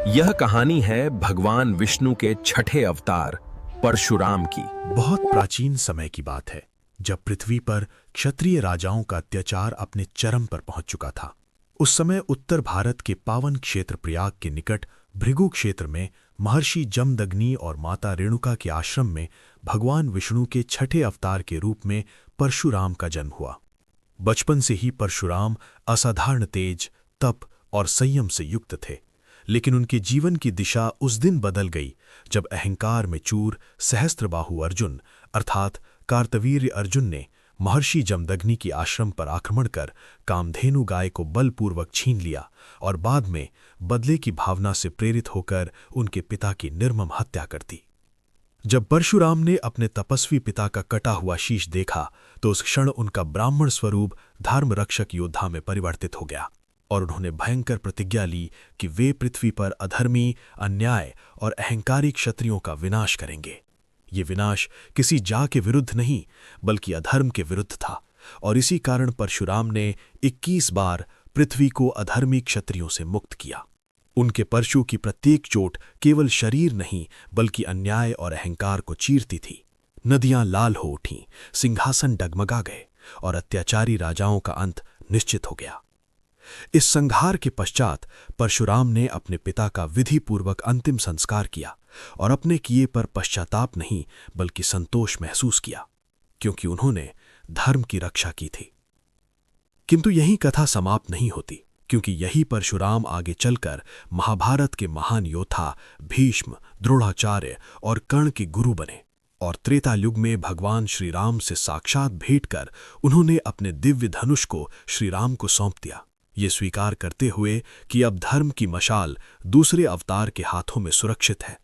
यह कहानी है भगवान विष्णु के छठे अवतार परशुराम की। बहुत प्राचीन समय की बात है, जब पृथ्वी पर क्षत्रिय राजाओं का अत्याचार अपने चरम पर पहुंच चुका था। उस समय उत्तर भारत के पावन क्षेत्र प्रयाग के निकट भृगु क्षेत्र में महर्षि जमदग्नि और माता रेणुका के आश्रम में भगवान विष्णु के छठे अवतार के रूप में परशुराम का जन्म हुआ। बचपन से ही परशुराम असाधारण तेज, तप और संयम से युक्त थे, लेकिन उनके जीवन की दिशा उस दिन बदल गई जब अहंकार में चूर सहस्त्रबाहु अर्जुन अर्थात कार्तवीर्य अर्जुन ने महर्षि जमदग्नि की आश्रम पर आक्रमण कर कामधेनु गाय को बलपूर्वक छीन लिया और बाद में बदले की भावना से प्रेरित होकर उनके पिता की निर्मम हत्या कर दी। जब परशुराम ने अपने तपस्वी पिता का कटा हुआ शीश देखा तो उस क्षण उनका ब्राह्मण स्वरूप धर्म रक्षक योद्धा में परिवर्तित हो गया और उन्होंने भयंकर प्रतिज्ञा ली कि वे पृथ्वी पर अधर्मी, अन्याय और अहंकारी क्षत्रियों का विनाश करेंगे। ये विनाश किसी जा के विरुद्ध नहीं बल्कि अधर्म के विरुद्ध था और इसी कारण परशुराम ने 21 बार पृथ्वी को अधर्मी क्षत्रियों से मुक्त किया। उनके परशु की प्रत्येक चोट केवल शरीर नहीं बल्कि अन्याय और अहंकार को चीरती थी। नदियां लाल हो उठीं, सिंहासन डगमगा गए और अत्याचारी राजाओं का अंत निश्चित हो गया। इस संहार के पश्चात परशुराम ने अपने पिता का विधिपूर्वक अंतिम संस्कार किया और अपने किए पर पश्चाताप नहीं बल्कि संतोष महसूस किया, क्योंकि उन्होंने धर्म की रक्षा की थी। किंतु यही कथा समाप्त नहीं होती, क्योंकि यही परशुराम आगे चलकर महाभारत के महान योद्धा भीष्म, द्रोणाचार्य और कर्ण के गुरु बने और त्रेता युग में भगवान श्री राम से साक्षात भेंट कर उन्होंने अपने दिव्य धनुष को श्री राम को सौंप दिया, ये स्वीकार करते हुए कि अब धर्म की मशाल दूसरे अवतार के हाथों में सुरक्षित है।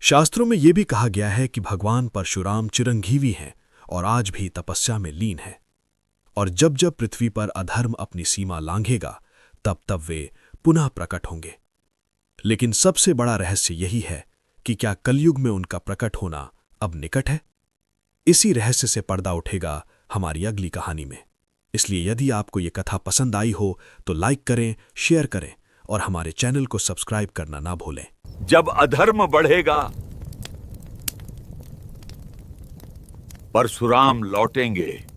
शास्त्रों में यह भी कहा गया है कि भगवान परशुराम चिरंजीवी हैं और आज भी तपस्या में लीन हैं और जब जब पृथ्वी पर अधर्म अपनी सीमा लांघेगा तब तब वे पुनः प्रकट होंगे। लेकिन सबसे बड़ा रहस्य यही है कि क्या कलयुग में उनका प्रकट होना अब निकट है? इसी रहस्य से पर्दा उठेगा हमारी अगली कहानी में। इसलिए यदि आपको ये कथा पसंद आई हो तो लाइक करें, शेयर करें और हमारे चैनल को सब्सक्राइब करना ना भूलें। जब अधर्म बढ़ेगा परशुराम लौटेंगे।